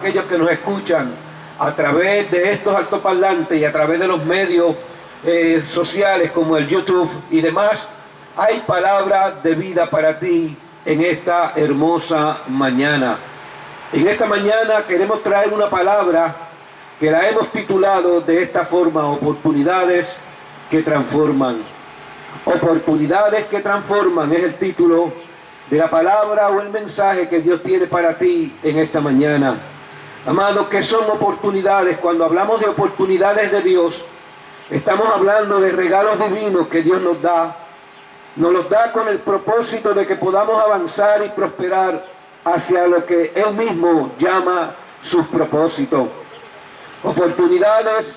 aquellos que nos escuchan a través de estos altoparlantes y a través de los medios sociales como el YouTube y demás, hay palabra de vida para ti en esta hermosa mañana. En esta mañana queremos traer una palabra que la hemos titulado de esta forma: oportunidades que transforman. Oportunidades que transforman es el título de la palabra o el mensaje que Dios tiene para ti en esta mañana. Amados, ¿qué son oportunidades? Cuando hablamos de oportunidades de Dios, estamos hablando de regalos divinos que Dios nos da. Nos los da con el propósito de que podamos avanzar y prosperar hacia lo que Él mismo llama sus propósitos. Oportunidades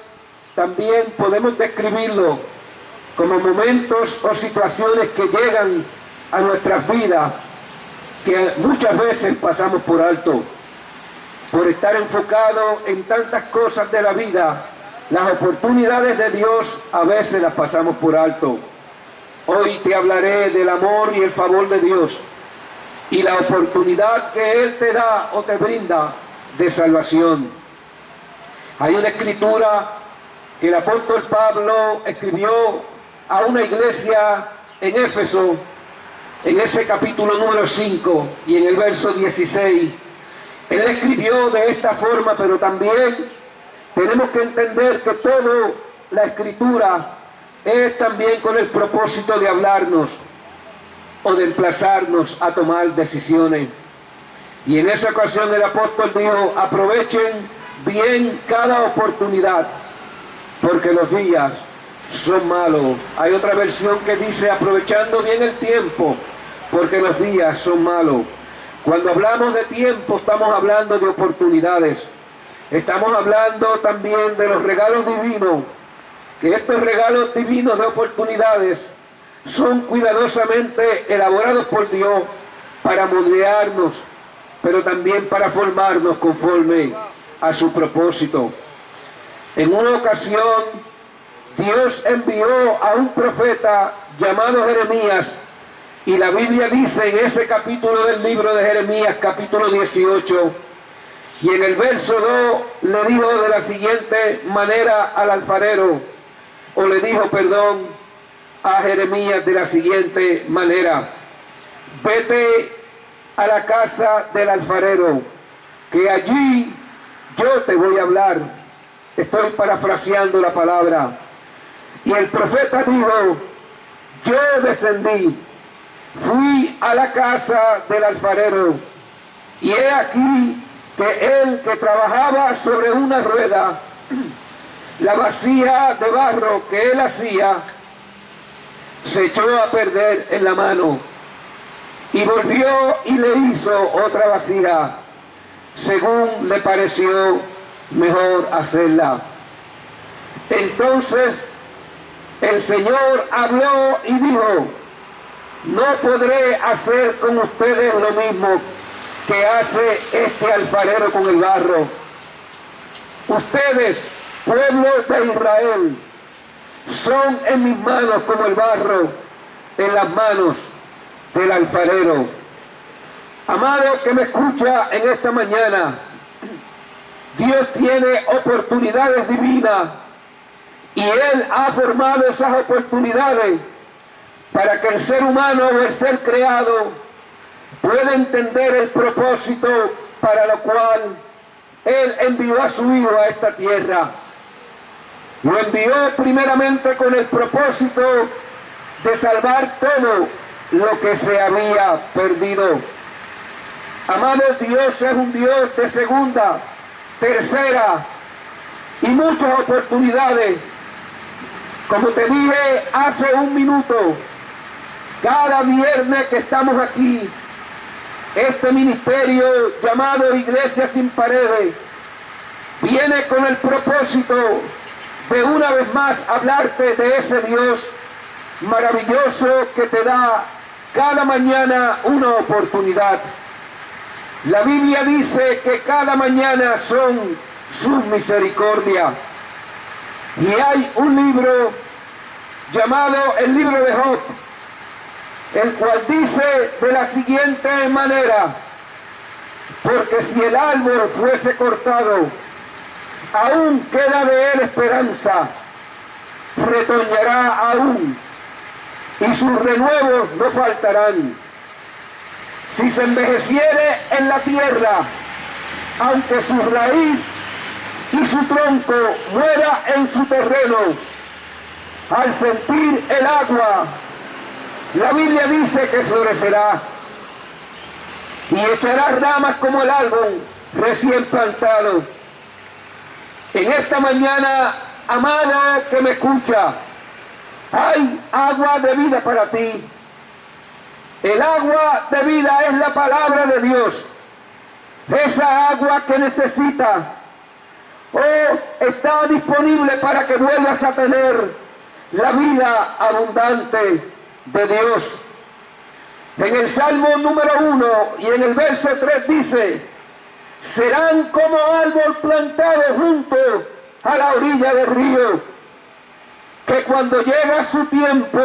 también podemos describirlo como momentos o situaciones que llegan a nuestras vidas que muchas veces pasamos por alto. Por estar enfocado en tantas cosas de la vida, las oportunidades de Dios a veces las pasamos por alto. Hoy te hablaré del amor y el favor de Dios y la oportunidad que Él te da o te brinda de salvación. Hay una escritura que el apóstol Pablo escribió a una iglesia en Éfeso, en ese capítulo número 5 y en el verso 16. Él escribió de esta forma, pero también tenemos que entender que toda la escritura es también con el propósito de hablarnos o de emplazarnos a tomar decisiones. Y en esa ocasión el apóstol dijo: aprovechen bien cada oportunidad, porque los días son malos. Hay otra versión que dice: aprovechando bien el tiempo, porque los días son malos. Cuando hablamos de tiempo, estamos hablando de oportunidades. Estamos hablando también de los regalos divinos, que estos regalos divinos de oportunidades son cuidadosamente elaborados por Dios para moldearnos, pero también para formarnos conforme a su propósito. En una ocasión, Dios envió a un profeta llamado Jeremías, y la Biblia dice en ese capítulo del libro de Jeremías, capítulo 18, y en el verso 2 le dijo de la siguiente manera al alfarero, o le dijo, perdón, a Jeremías de la siguiente manera: vete a la casa del alfarero, que allí yo te voy a hablar. Estoy parafraseando la palabra. Y el profeta dijo: yo descendí, fui a la casa del alfarero, y he aquí que él, que trabajaba sobre una rueda, la vasija de barro que él hacía se echó a perder en la mano, y volvió y le hizo otra vasija según le pareció mejor hacerla. Entonces el Señor habló y dijo: no podré hacer con ustedes lo mismo que hace este alfarero con el barro. Ustedes, pueblo de Israel, son en mis manos como el barro en las manos del alfarero. Amado que me escucha en esta mañana, Dios tiene oportunidades divinas y Él ha formado esas oportunidades para que el ser humano o el ser creado pueda entender el propósito para lo cual Él envió a su Hijo a esta tierra. Lo envió primeramente con el propósito de salvar todo lo que se había perdido. Amado, Dios es un Dios de segunda, tercera y muchas oportunidades. Como te dije hace un minuto, cada viernes que estamos aquí, este ministerio llamado Iglesia Sin Paredes viene con el propósito de una vez más hablarte de ese Dios maravilloso que te da cada mañana una oportunidad. La Biblia dice que cada mañana son sus misericordias. Y hay un libro llamado el libro de Job, el cual dice de la siguiente manera: porque si el árbol fuese cortado, aún queda de él esperanza, retoñará aún, y sus renuevos no faltarán. Si se envejeciere en la tierra, aunque su raíz y su tronco muera en su terreno, al sentir el agua, la Biblia dice que florecerá y echará ramas como el árbol recién plantado. En esta mañana, amado que me escucha, hay agua de vida para ti. El agua de vida es la palabra de Dios. Esa agua que necesita está disponible para que vuelvas a tener la vida abundante de Dios. En el Salmo número 1 y en el verso 3 dice: serán como árbol plantado junto a la orilla del río, que cuando llega su tiempo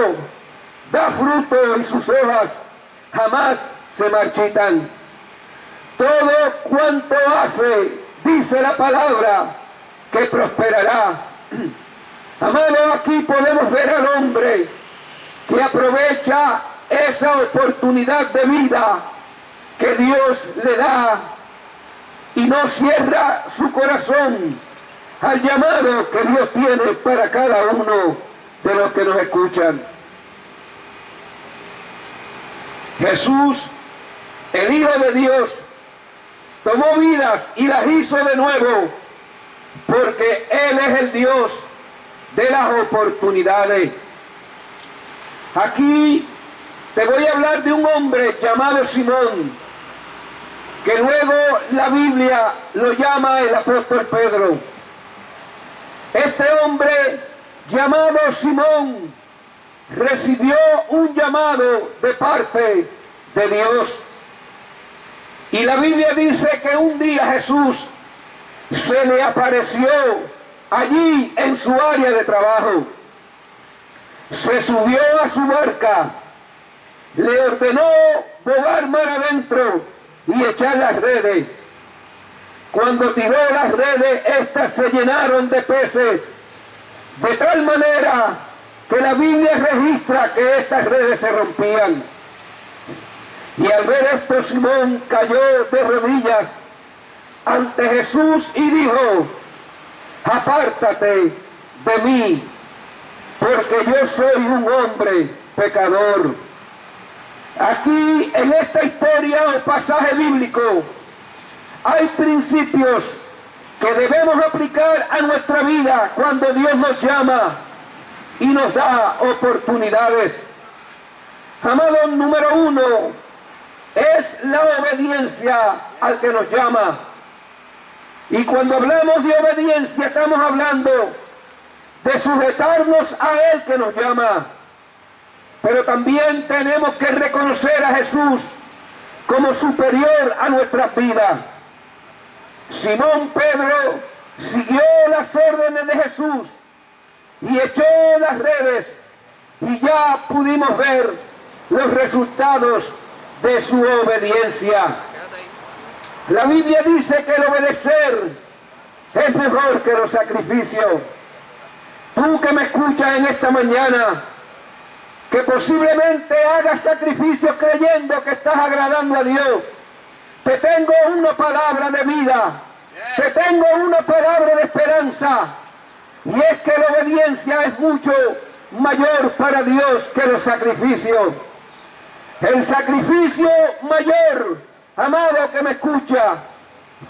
da fruto y sus hojas jamás se marchitan. Todo cuanto hace, dice la palabra, que prosperará. Amado, aquí podemos ver al hombre que aprovecha esa oportunidad de vida que Dios le da y no cierra su corazón al llamado que Dios tiene para cada uno de los que nos escuchan. Jesús, el Hijo de Dios, tomó vidas y las hizo de nuevo, porque Él es el Dios de las oportunidades. Aquí te voy a hablar de un hombre llamado Simón, que luego la Biblia lo llama el apóstol Pedro. Este hombre llamado Simón recibió un llamado de parte de Dios. Y la Biblia dice que un día Jesús se le apareció allí en su área de trabajo. Se subió a su barca, le ordenó bogar mar adentro y echar las redes. Cuando tiró las redes, estas se llenaron de peces, de tal manera que la Biblia registra que estas redes se rompían. Y al ver esto, Simón cayó de rodillas ante Jesús y dijo: apártate de mí, porque yo soy un hombre pecador. Aquí en esta historia o pasaje bíblico hay principios que debemos aplicar a nuestra vida cuando Dios nos llama y nos da oportunidades. Amado, número 1 es la obediencia al que nos llama. Y cuando hablamos de obediencia estamos hablando de sujetarnos a Él que nos llama. Pero también tenemos que reconocer a Jesús como superior a nuestras vidas. Simón Pedro siguió las órdenes de Jesús y echó las redes, y ya pudimos ver los resultados de su obediencia. La Biblia dice que el obedecer es mejor que los sacrificios. Tú que me escuchas en esta mañana, que posiblemente hagas sacrificios creyendo que estás agradando a Dios, te tengo una palabra de vida, te tengo una palabra de esperanza, y es que la obediencia es mucho mayor para Dios que los sacrificios. El sacrificio mayor, amado que me escucha,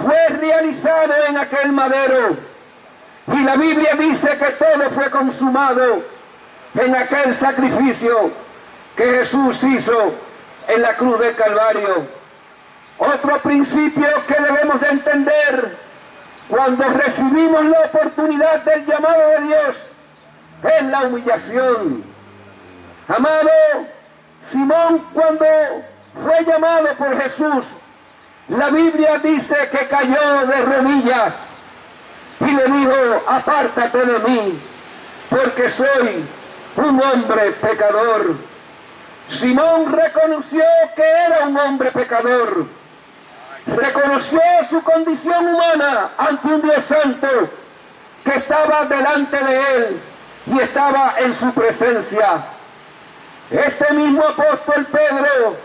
fue realizado en aquel madero, y la Biblia dice que todo fue consumado en aquel sacrificio que Jesús hizo en la cruz del Calvario. Otro principio que debemos de entender cuando recibimos la oportunidad del llamado de Dios es la humillación. Amado, Simón, cuando fue llamado por Jesús, la Biblia dice que cayó de rodillas y le dijo: apártate de mí, porque soy un hombre pecador. Simón reconoció que era un hombre pecador, reconoció su condición humana ante un Dios santo que estaba delante de él y estaba en su presencia. Este mismo apóstol Pedro,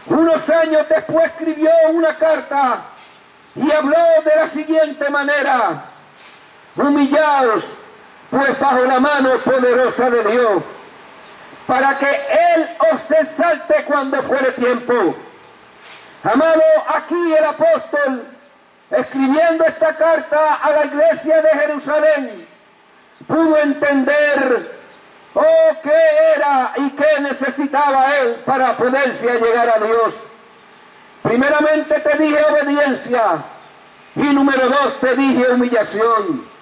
unos años después, escribió una carta y habló de la siguiente manera: humillaos pues bajo la mano poderosa de Dios, para que Él os exalte cuando fuere tiempo. Amado, aquí el apóstol, escribiendo esta carta a la iglesia de Jerusalén, pudo entender qué era y qué necesitaba él para poderse allegar a Dios. Primeramente te dije obediencia y número 2 te dije humillación.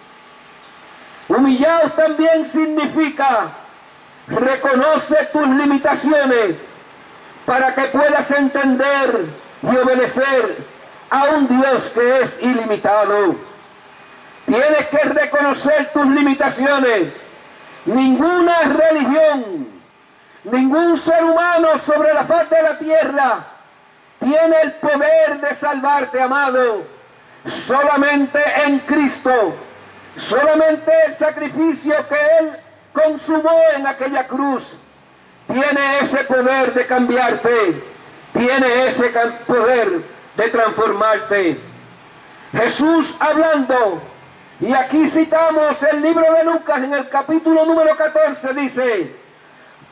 Humillaos también significa reconoce tus limitaciones para que puedas entender y obedecer a un Dios que es ilimitado. Tienes que reconocer tus limitaciones. Ninguna religión, ningún ser humano sobre la faz de la tierra tiene el poder de salvarte, amado. Solamente en Cristo, solamente el sacrificio que Él consumó en aquella cruz tiene ese poder de cambiarte, tiene ese poder de transformarte. Jesús hablando, y aquí citamos el libro de Lucas en el capítulo número 14, dice: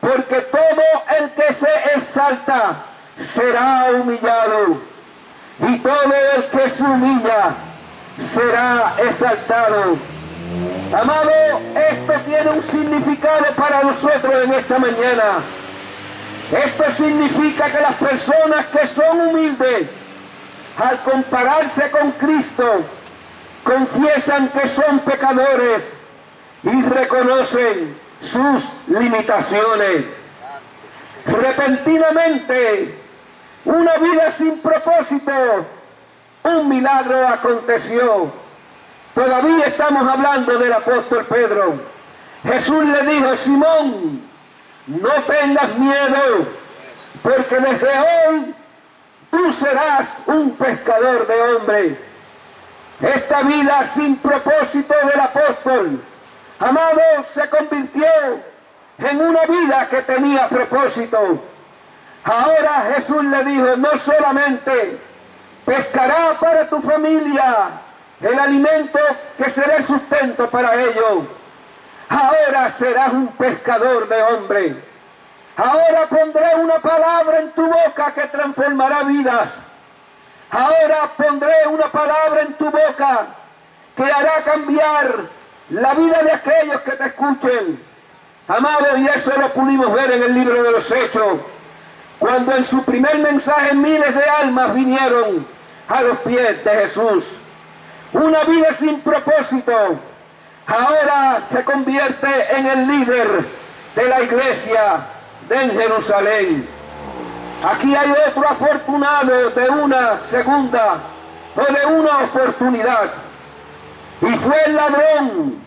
porque todo el que se exalta será humillado, y todo el que se humilla será exaltado. Amado, esto tiene un significado para nosotros en esta mañana. Esto significa que las personas que son humildes, al compararse con Cristo, confiesan que son pecadores y reconocen sus limitaciones. Repentinamente, una vida sin propósito, un milagro aconteció. Todavía estamos hablando del apóstol Pedro. Jesús le dijo: Simón, no tengas miedo, porque desde hoy tú serás un pescador de hombres. Esta vida sin propósito del apóstol, amado, se convirtió en una vida que tenía propósito. Ahora Jesús le dijo: no solamente pescará para tu familia el alimento que será el sustento para ellos, ahora serás un pescador de hombres. Ahora pondré una palabra en tu boca que transformará vidas. Ahora pondré una palabra en tu boca que hará cambiar la vida de aquellos que te escuchen. Amado, y eso lo pudimos ver en el libro de los Hechos, cuando en su primer mensaje miles de almas vinieron a los pies de Jesús. Una vida sin propósito ahora se convierte en el líder de la iglesia de Jerusalén. Aquí hay otro afortunado de una segunda o de una oportunidad, y fue el ladrón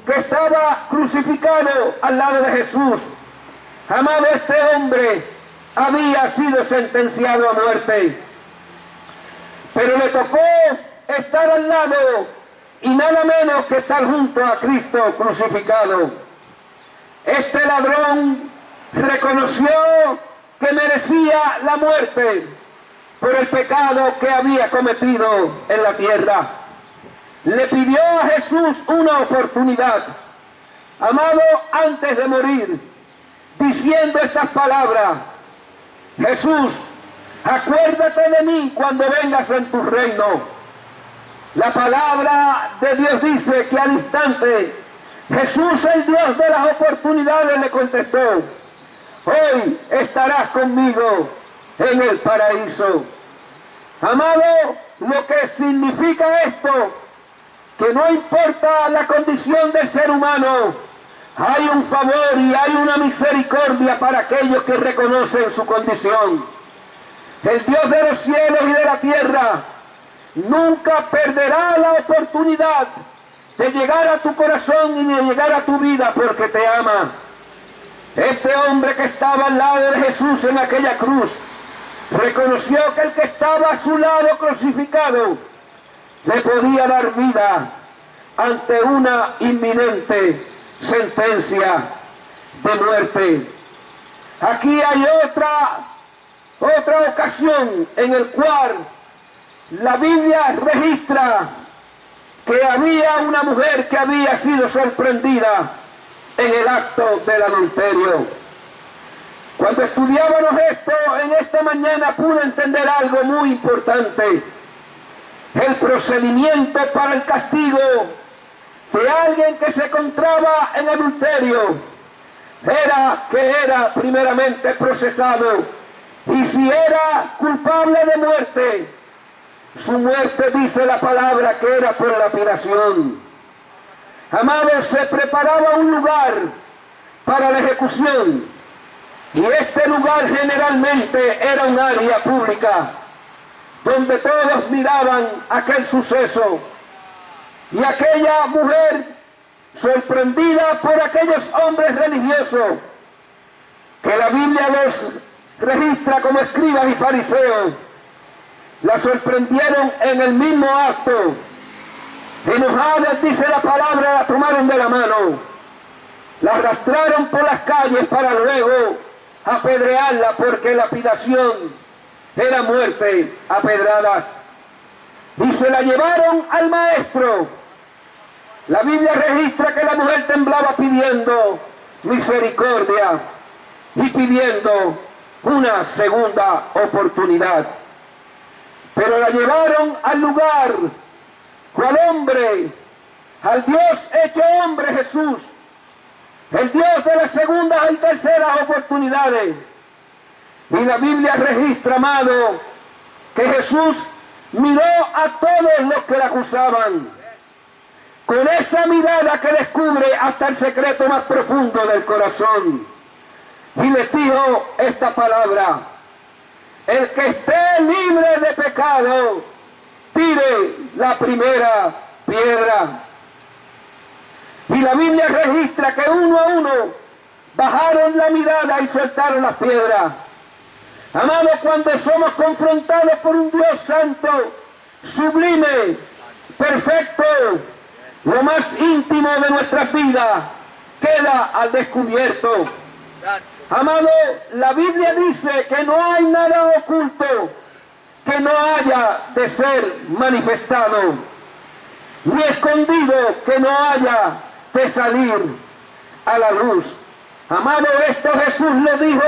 que estaba crucificado al lado de Jesús. Amado, este hombre había sido sentenciado a muerte, pero le tocó estar al lado y nada menos que estar junto a Cristo crucificado. Este ladrón reconoció que merecía la muerte por el pecado que había cometido en la tierra. Le pidió a Jesús una oportunidad, amado, antes de morir, diciendo estas palabras: Jesús, acuérdate de mí cuando vengas en tu reino. La palabra de Dios dice que al instante Jesús, el Dios de las oportunidades, le contestó: hoy estarás conmigo en el paraíso. Amado, lo que significa esto, que no importa la condición del ser humano, hay un favor y hay una misericordia para aquellos que reconocen su condición. El Dios de los cielos y de la tierra nunca perderá la oportunidad de llegar a tu corazón y de llegar a tu vida, porque te ama. Este hombre que estaba al lado de Jesús en aquella cruz Reconoció que el que estaba a su lado crucificado le podía dar vida ante una inminente sentencia de muerte. Aquí hay otra ocasión en la cual la Biblia registra que había una mujer que había sido sorprendida en el acto del adulterio. Cuando estudiábamos esto en esta mañana pude entender algo muy importante. El procedimiento para el castigo de alguien que se encontraba en adulterio era primeramente procesado, y si era culpable de muerte, su muerte, dice la palabra, que era por lapidación. Amados, se preparaba un lugar para la ejecución, y este lugar generalmente era un área pública donde todos miraban aquel suceso, y aquella mujer, sorprendida por aquellos hombres religiosos que la Biblia los registra como escribas y fariseos, la sorprendieron en el mismo acto. Enojados, dice la palabra, la tomaron de la mano, la arrastraron por las calles para luego apedrearla, porque lapidación era muerte a pedradas, y se la llevaron al maestro. La Biblia registra que la mujer temblaba pidiendo misericordia y pidiendo una segunda oportunidad. Pero la llevaron al lugar, al hombre, al Dios hecho hombre, Jesús, el Dios de las segundas y terceras oportunidades. Y la Biblia registra, amado, que Jesús miró a todos los que la acusaban con esa mirada que descubre hasta el secreto más profundo del corazón, y les dijo esta palabra: el que esté libre de pecado, tire la primera piedra. Y la Biblia registra que uno a uno bajaron la mirada y soltaron las piedras. Amado, cuando somos confrontados por un Dios santo, sublime, perfecto, lo más íntimo de nuestras vidas queda al descubierto. Amado, la Biblia dice que no hay nada oculto que no haya de ser manifestado, ni escondido que no haya de salir a la luz. Amado, esto Jesús lo dijo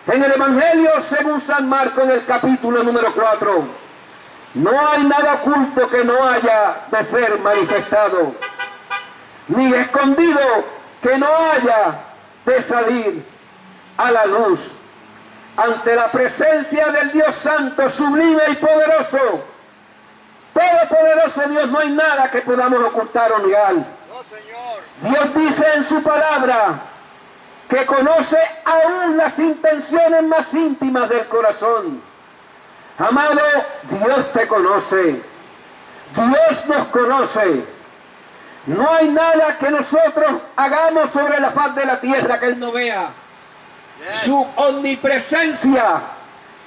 en el Evangelio según San Marcos, en el capítulo número 4. No hay nada oculto que no haya de ser manifestado, ni escondido que no haya de salir a la luz. Ante la presencia del Dios Santo, sublime y poderoso, todopoderoso Dios, no hay nada que podamos ocultar o negar. No, Señor. Dios dice en su palabra que conoce aún las intenciones más íntimas del corazón. Amado, Dios te conoce, Dios nos conoce. No hay nada que nosotros hagamos sobre la faz de la tierra que Él no vea. Su omnipresencia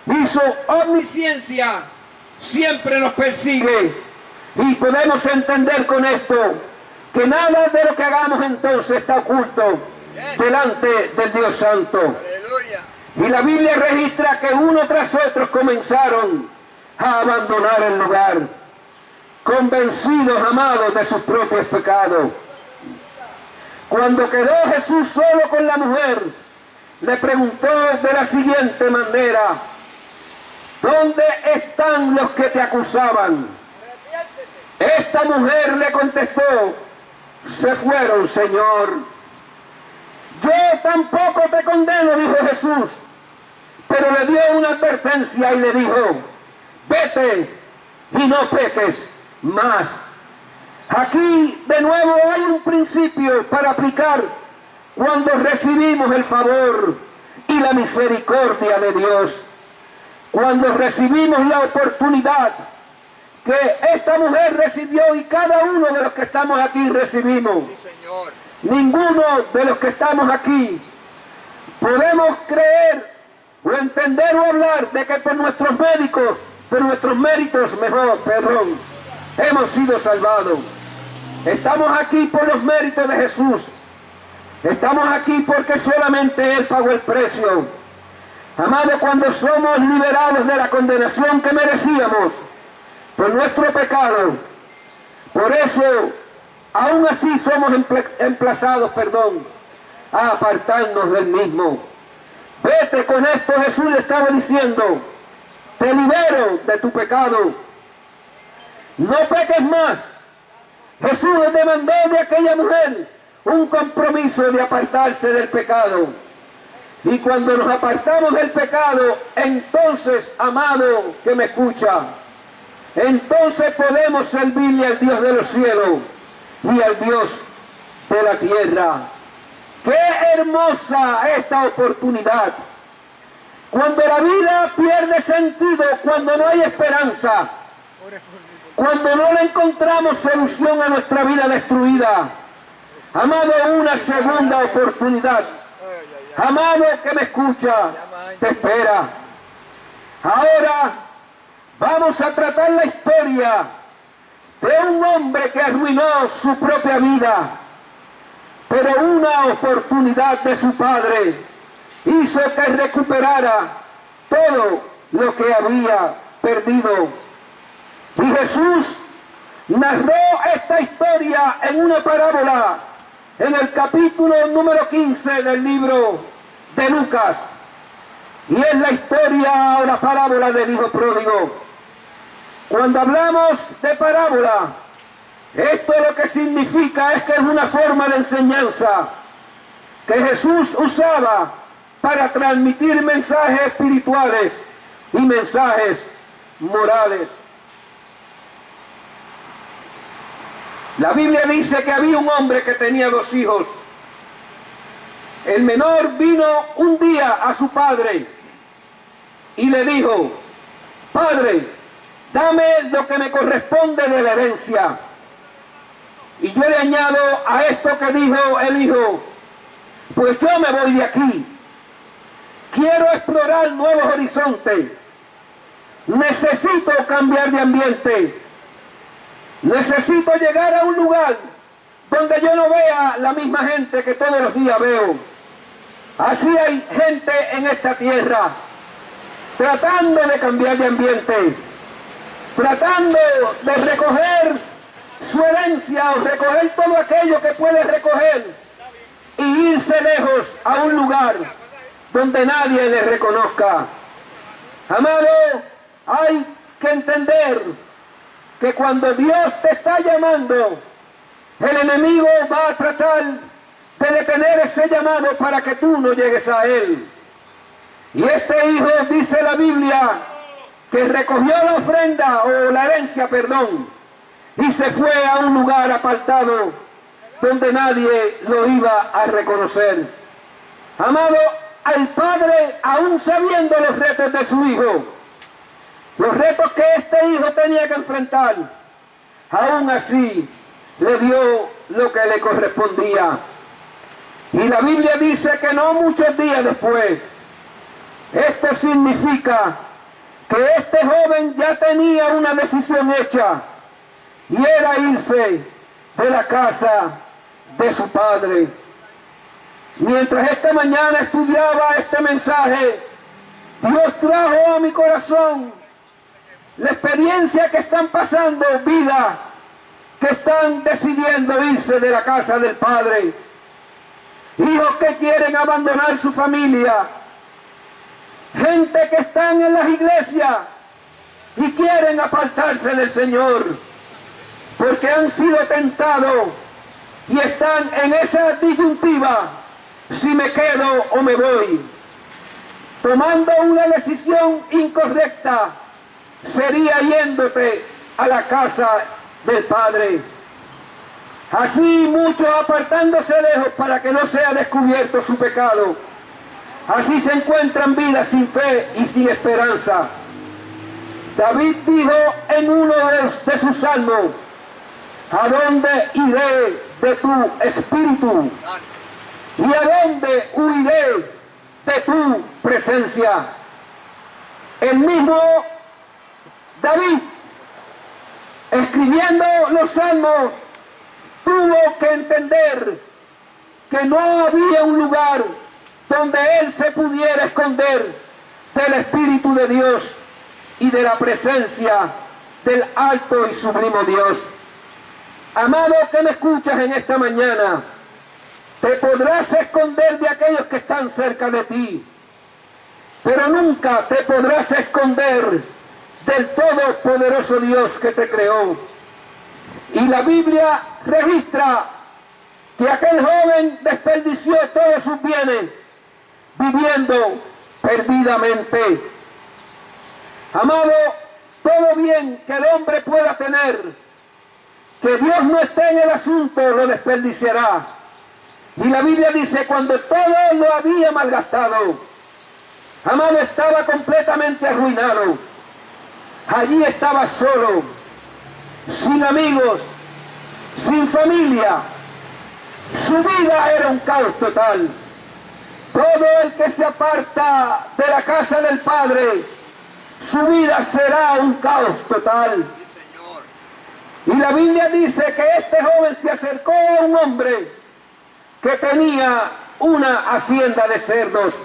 y su omnisciencia siempre nos persigue, y podemos entender con esto que nada de lo que hagamos entonces está oculto delante del Dios Santo. Aleluya. Y la Biblia registra que uno tras otro comenzaron a abandonar el lugar, convencidos, amados, de sus propios pecados. Cuando quedó Jesús solo con la mujer, le preguntó de la siguiente manera: ¿dónde están los que te acusaban? Esta mujer le contestó: se fueron, Señor. Yo tampoco te condeno, dijo Jesús, pero le dio una advertencia y le dijo: vete y no peques más. Aquí de nuevo hay un principio para aplicar cuando recibimos el favor y la misericordia de Dios, cuando recibimos la oportunidad que esta mujer recibió y cada uno de los que estamos aquí recibimos. Sí, Señor. Ninguno de los que estamos aquí podemos creer o entender o hablar de que por nuestros méritos, hemos sido salvados. Estamos aquí por los méritos de Jesús. Estamos aquí porque solamente Él pagó el precio. Amado, cuando somos liberados de la condenación que merecíamos por nuestro pecado, por eso, aún así somos emplazados, a apartarnos del mismo. Vete con esto, Jesús le estaba diciendo, te libero de tu pecado. No peques más. Jesús le demandó de aquella mujer un compromiso de apartarse del pecado. Y cuando nos apartamos del pecado, entonces, amado que me escucha, entonces podemos servirle al Dios de los cielos y al Dios de la tierra. ¡Qué hermosa esta oportunidad! Cuando la vida pierde sentido, cuando no hay esperanza, cuando no le encontramos solución a nuestra vida destruida, amado, una segunda oportunidad. Amado que me escucha, te espera. Ahora vamos a tratar la historia de un hombre que arruinó su propia vida, pero una oportunidad de su padre hizo que recuperara todo lo que había perdido. Y Jesús narró esta historia en una parábola en el capítulo número 15 del libro de Lucas. Y es la historia o la parábola del hijo pródigo. Cuando hablamos de parábola, esto lo que significa es que es una forma de enseñanza que Jesús usaba para transmitir mensajes espirituales y mensajes morales. La Biblia dice que había un hombre que tenía 2 hijos. El menor vino un día a su padre y le dijo, padre, dame lo que me corresponde de la herencia. Y yo le añado a esto que dijo el hijo, pues yo me voy de aquí. Quiero explorar nuevos horizontes. Necesito cambiar de ambiente. Necesito llegar a un lugar donde yo no vea la misma gente que todos los días veo. Así hay gente en esta tierra tratando de cambiar de ambiente, tratando de recoger su herencia o recoger todo aquello que puede recoger y irse lejos a un lugar donde nadie le reconozca. Amado, hay que entender que cuando Dios te está llamando, el enemigo va a tratar de detener ese llamado para que tú no llegues a él. Y este hijo, dice la Biblia, que recogió la ofrenda, o la herencia, y se fue a un lugar apartado donde nadie lo iba a reconocer. Amado, al padre, aún sabiendo los retos de su hijo, los retos que este hijo tenía que enfrentar, aún así le dio lo que le correspondía. Y la Biblia dice que no muchos días después, esto significa que este joven ya tenía una decisión hecha, y era irse de la casa de su padre. Mientras esta mañana estudiaba este mensaje, Dios trajo a mi corazón la experiencia que están pasando vidas que están decidiendo irse de la casa del Padre. Hijos que quieren abandonar su familia. Gente que están en las iglesias y quieren apartarse del Señor porque han sido tentados y están en esa disyuntiva, si me quedo o me voy. Tomando una decisión incorrecta sería yéndote a la casa del Padre. Así muchos apartándose lejos para que no sea descubierto su pecado. Así se encuentran vidas sin fe y sin esperanza. David dijo en uno de sus salmos, ¿a dónde iré de tu espíritu? ¿Y a dónde huiré de tu presencia. El mismo David, escribiendo los salmos, tuvo que entender que no había un lugar donde él se pudiera esconder del Espíritu de Dios y de la presencia del alto y sublime Dios. Amado que me escuchas en esta mañana, te podrás esconder de aquellos que están cerca de ti, pero nunca te podrás esconder del todopoderoso Dios que te creó. Y la Biblia registra que aquel joven desperdició todos sus bienes viviendo perdidamente. Amado, todo bien que el hombre pueda tener, que Dios no esté en el asunto, lo desperdiciará. Y la Biblia dice, cuando todo lo había malgastado, amado, estaba completamente arruinado. Allí estaba solo, sin amigos, sin familia. Su vida era un caos total. Todo el que se aparta de la casa del Padre, su vida será un caos total. Y la Biblia dice que este joven se acercó a un hombre que tenía una hacienda de cerdos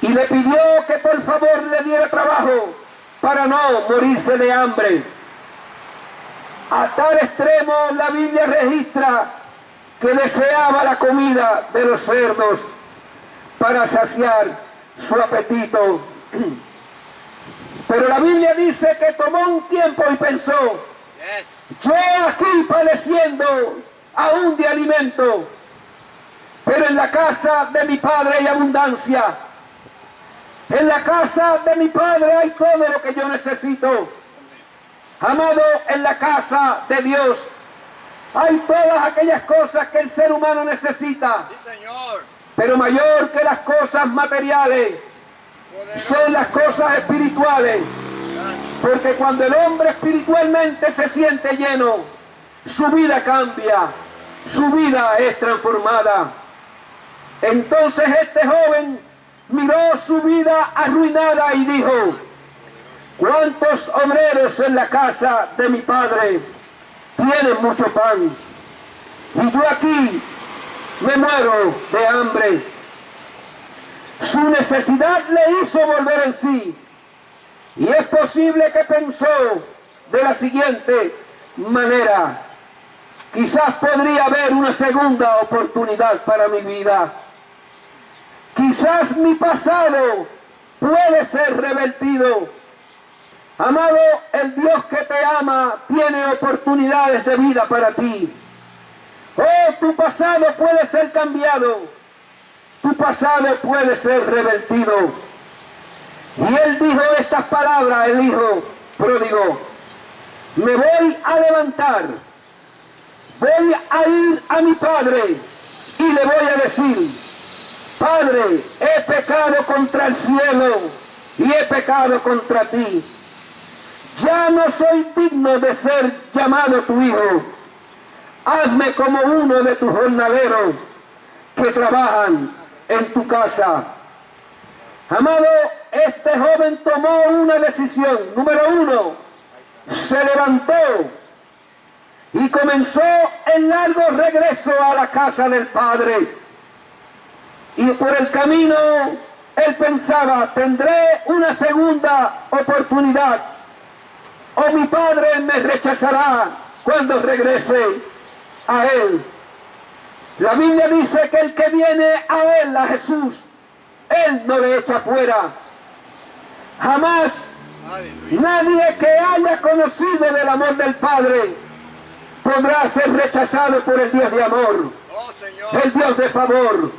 y le pidió que por favor le diera trabajo para no morirse de hambre. A tal extremo la Biblia registra que deseaba la comida de los cerdos para saciar su apetito. Pero la Biblia dice que tomó un tiempo y pensó, yo aquí padeciendo aún de alimento, pero en la casa de mi Padre hay abundancia. En la casa de mi Padre hay todo lo que yo necesito. Amado, en la casa de Dios hay todas aquellas cosas que el ser humano necesita. Sí, Señor. Pero mayor que las cosas materiales son las cosas espirituales. Porque cuando el hombre espiritualmente se siente lleno, su vida cambia, su vida es transformada. Entonces este joven miró su vida arruinada y dijo, ¿cuántos obreros en la casa de mi padre tienen mucho pan? Y yo aquí me muero de hambre. Su necesidad le hizo volver en sí. Y es posible que pensó de la siguiente manera, quizás podría haber una segunda oportunidad para mi vida. Quizás mi pasado puede ser revertido. Amado, el Dios que te ama tiene oportunidades de vida para ti. Oh, tu pasado puede ser cambiado. Tu pasado puede ser revertido. Y él dijo estas palabras, el hijo pródigo, me voy a levantar, voy a ir a mi padre y le voy a decir, Padre, he pecado contra el cielo y he pecado contra ti. Ya no soy digno de ser llamado tu hijo. Hazme como uno de tus jornaleros que trabajan en tu casa. Amado, este joven tomó una decisión. Número uno, se levantó y comenzó el largo regreso a la casa del Padre. Y por el camino, él pensaba, tendré una segunda oportunidad, o mi Padre me rechazará cuando regrese a él. La Biblia dice que el que viene a él, a Jesús, él no le echa fuera. Jamás nadie que haya conocido del amor del Padre podrá ser rechazado por el Dios de amor, el Dios de favor,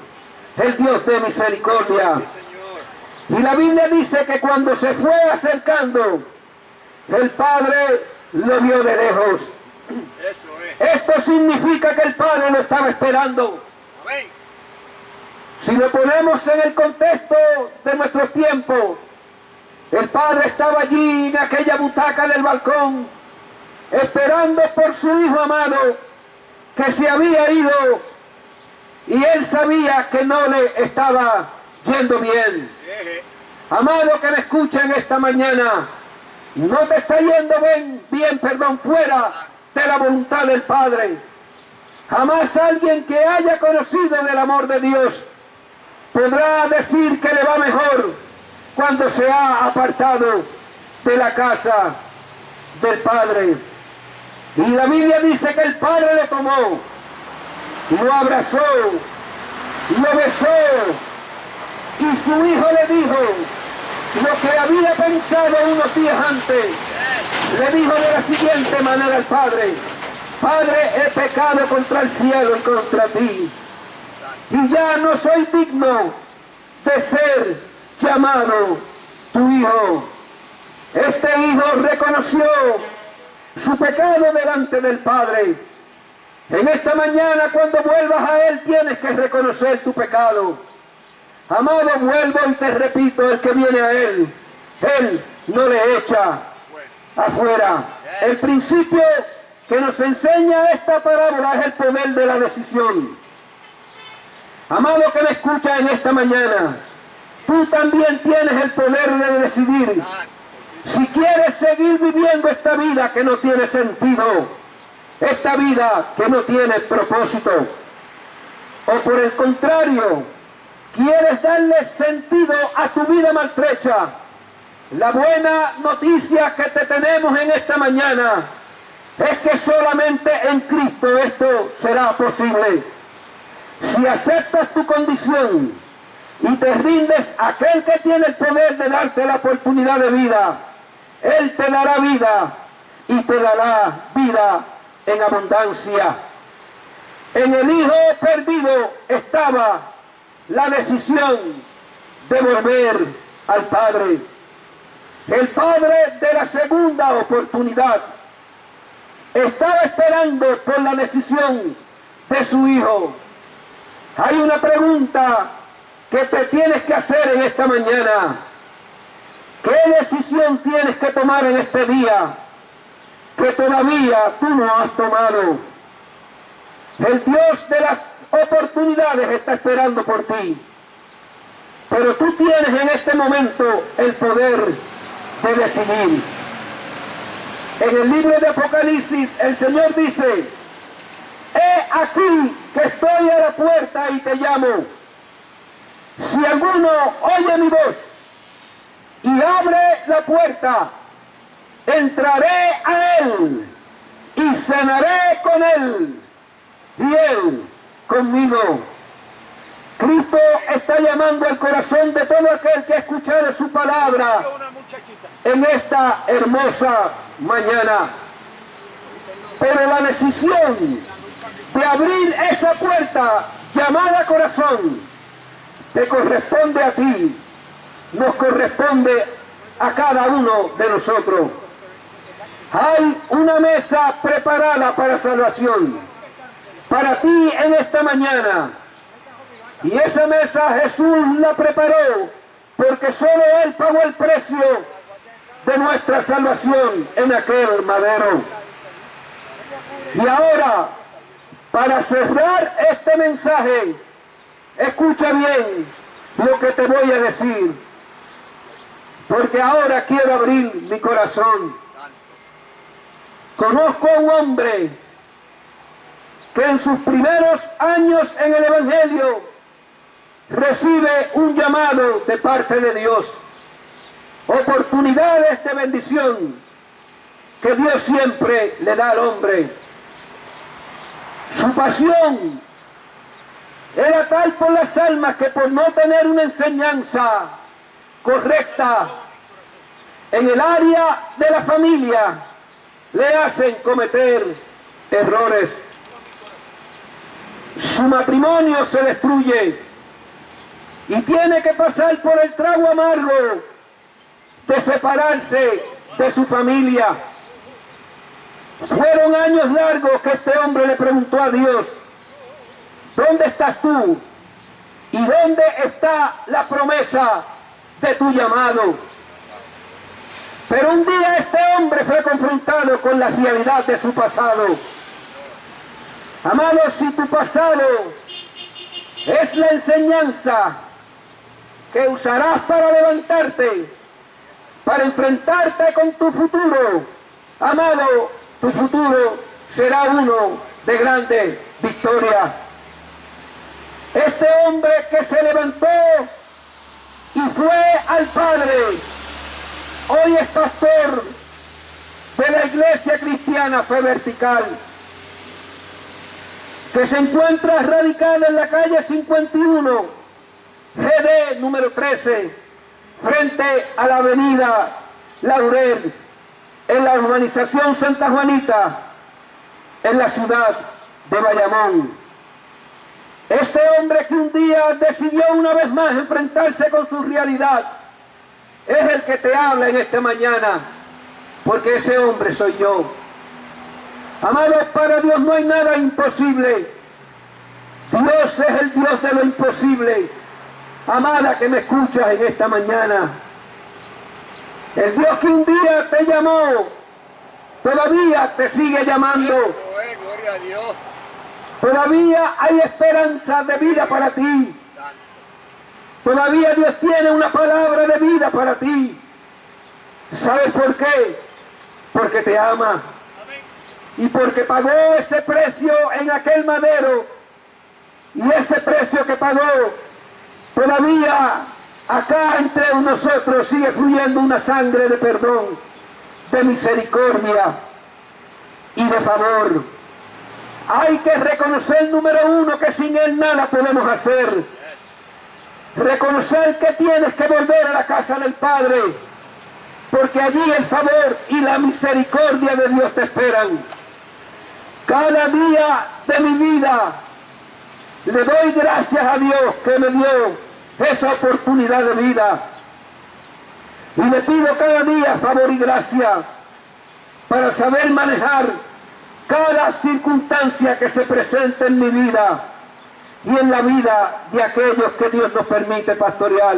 el Dios de misericordia. Y la Biblia dice que cuando se fue acercando, el Padre lo vio de lejos. Esto significa que el Padre lo estaba esperando. Si lo ponemos en el contexto de nuestros tiempos, el Padre estaba allí en aquella butaca del balcón, esperando por su Hijo amado, que se había ido y él sabía que no le estaba yendo bien. Amado que me escucha en esta mañana, no te está yendo bien, fuera de la voluntad del Padre. Jamás alguien que haya conocido del amor de Dios podrá decir que le va mejor cuando se ha apartado de la casa del Padre. Y la Biblia dice que el Padre le tomó, lo abrazó, lo besó, y su Hijo le dijo lo que había pensado unos días antes. Le dijo de la siguiente manera al Padre: Padre, he pecado contra el cielo y contra ti, y ya no soy digno de ser llamado tu Hijo. Este Hijo reconoció su pecado delante del Padre. En esta mañana, cuando vuelvas a Él, tienes que reconocer tu pecado. Amado, vuelvo y te repito, el que viene a Él no le echa afuera. El principio que nos enseña esta parábola es el poder de la decisión. Amado que me escucha en esta mañana, tú también tienes el poder de decidir si quieres seguir viviendo esta vida que no tiene sentido, esta vida que no tiene propósito, o por el contrario, quieres darle sentido a tu vida maltrecha. La buena noticia que te tenemos en esta mañana es que solamente en Cristo esto será posible. Si aceptas tu condición y te rindes a aquel que tiene el poder de darte la oportunidad de vida, Él te dará vida y te dará vida en abundancia. En el Hijo perdido estaba la decisión de volver al Padre. El Padre de la segunda oportunidad estaba esperando por la decisión de su Hijo. Hay una pregunta que te tienes que hacer en esta mañana. ¿Qué decisión tienes que tomar en este día que todavía tú no has tomado? El Dios de las oportunidades está esperando por ti, pero tú tienes en este momento el poder de decidir. En el libro de Apocalipsis el Señor dice: he aquí que estoy a la puerta y te llamo. Si alguno oye mi voz y abre la puerta, entraré a él y cenaré con él y él conmigo. Cristo está llamando al corazón de todo aquel que ha escuchado su palabra en esta hermosa mañana. Pero la decisión de abrir esa puerta llamada corazón te corresponde a ti, nos corresponde a cada uno de nosotros. Hay una mesa preparada para salvación para ti en esta mañana, y esa mesa Jesús la preparó porque solo Él pagó el precio de nuestra salvación en aquel madero. Y ahora, para cerrar este mensaje, escucha bien lo que te voy a decir, porque ahora quiero abrir mi corazón. Conozco a un hombre que en sus primeros años en el Evangelio recibe un llamado de parte de Dios, oportunidades de bendición que Dios siempre le da al hombre. Su pasión era tal por las almas que por no tener una enseñanza correcta en el área de la familia le hacen cometer errores. Su matrimonio se destruye y tiene que pasar por el trago amargo de separarse de su familia. Fueron años largos que este hombre le preguntó a Dios: ¿dónde estás tú? ¿Y dónde está la promesa de tu llamado? Pero un día este hombre fue confrontado con la realidad de su pasado. Amado, si tu pasado es la enseñanza que usarás para levantarte, para enfrentarte con tu futuro. Amado, tu futuro será uno de grande victoria. Este hombre que se levantó y fue al Padre, hoy es pastor de la Iglesia Cristiana Fe Vertical, que se encuentra radicada en la calle 51, GD número 13, frente a la avenida Laurel, en la urbanización Santa Juanita, en la ciudad de Bayamón. Este hombre que un día decidió una vez más enfrentarse con su realidad, es el que te habla en esta mañana, porque ese hombre soy yo. Amados, para Dios no hay nada imposible. Dios es el Dios de lo imposible. Amada que me escuchas en esta mañana, el Dios que un día te llamó, todavía te sigue llamando. Eso es, gloria a Dios. Todavía hay esperanza de vida para ti. Todavía Dios tiene una palabra de vida para ti. ¿Sabes por qué? Porque te ama. Y porque pagó ese precio en aquel madero. Y ese precio que pagó, todavía acá entre nosotros sigue fluyendo una sangre de perdón, de misericordia y de favor. Hay que reconocer, número uno, que sin Él nada podemos hacer. Reconocer que tienes que volver a la casa del Padre, porque allí el favor y la misericordia de Dios te esperan. Cada día de mi vida le doy gracias a Dios que me dio esa oportunidad de vida. Y le pido cada día favor y gracia para saber manejar cada circunstancia que se presente en mi vida y en la vida de aquellos que Dios nos permite pastorear.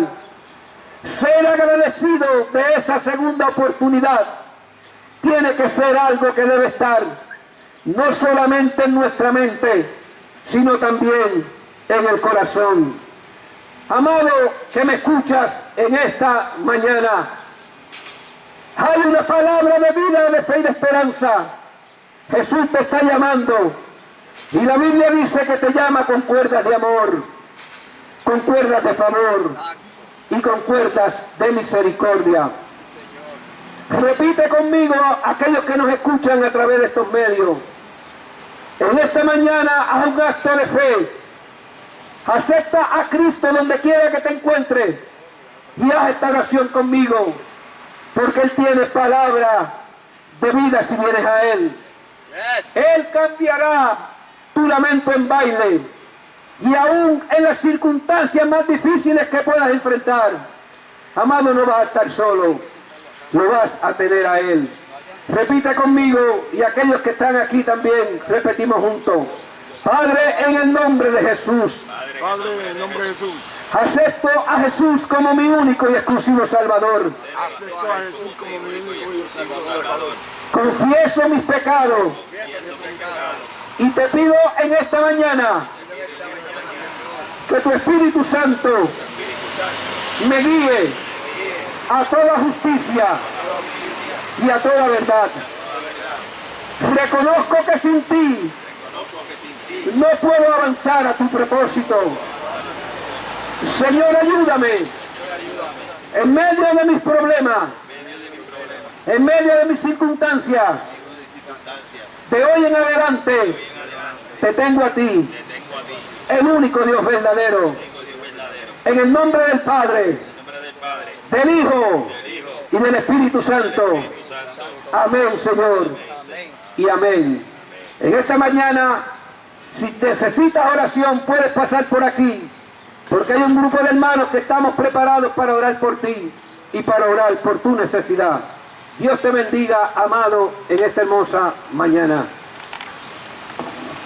Ser agradecido de esa segunda oportunidad tiene que ser algo que debe estar no solamente en nuestra mente, sino también en el corazón. Amado que me escuchas en esta mañana, hay una palabra de vida, de fe y de esperanza. Jesús te está llamando y la Biblia dice que te llama con cuerdas de amor, con cuerdas de favor y con cuerdas de misericordia. Repite conmigo aquellos que nos escuchan a través de estos medios. En esta mañana haz un acto de fe. Acepta a Cristo donde quiera que te encuentres y haz esta oración conmigo, porque Él tiene palabra de vida si vienes a Él. Él cambiará tu lamento en baile, y aún en las circunstancias más difíciles que puedas enfrentar, amado, no vas a estar solo, lo vas a tener a Él. Repite conmigo, y aquellos que están aquí también, repetimos juntos. Padre, en el nombre de Jesús. Padre, en el nombre de Jesús. Acepto a Jesús como mi único y exclusivo Salvador. Acepto a Jesús como mi único y exclusivo Salvador. Confieso mis pecados. Y te pido en esta mañana que tu Espíritu Santo me guíe a toda justicia y a toda verdad. Reconozco que sin ti no puedo avanzar a tu propósito. Señor, ayúdame en medio de mis problemas, en medio de mis circunstancias. De hoy en adelante te tengo a ti, el único Dios verdadero. En el nombre del Padre, del Hijo y del Espíritu Santo. Amén, Señor, y amén. En esta mañana, si necesitas oración, puedes pasar por aquí, porque hay un grupo de hermanos que estamos preparados para orar por ti y para orar por tu necesidad. Dios te bendiga, amado, en esta hermosa mañana.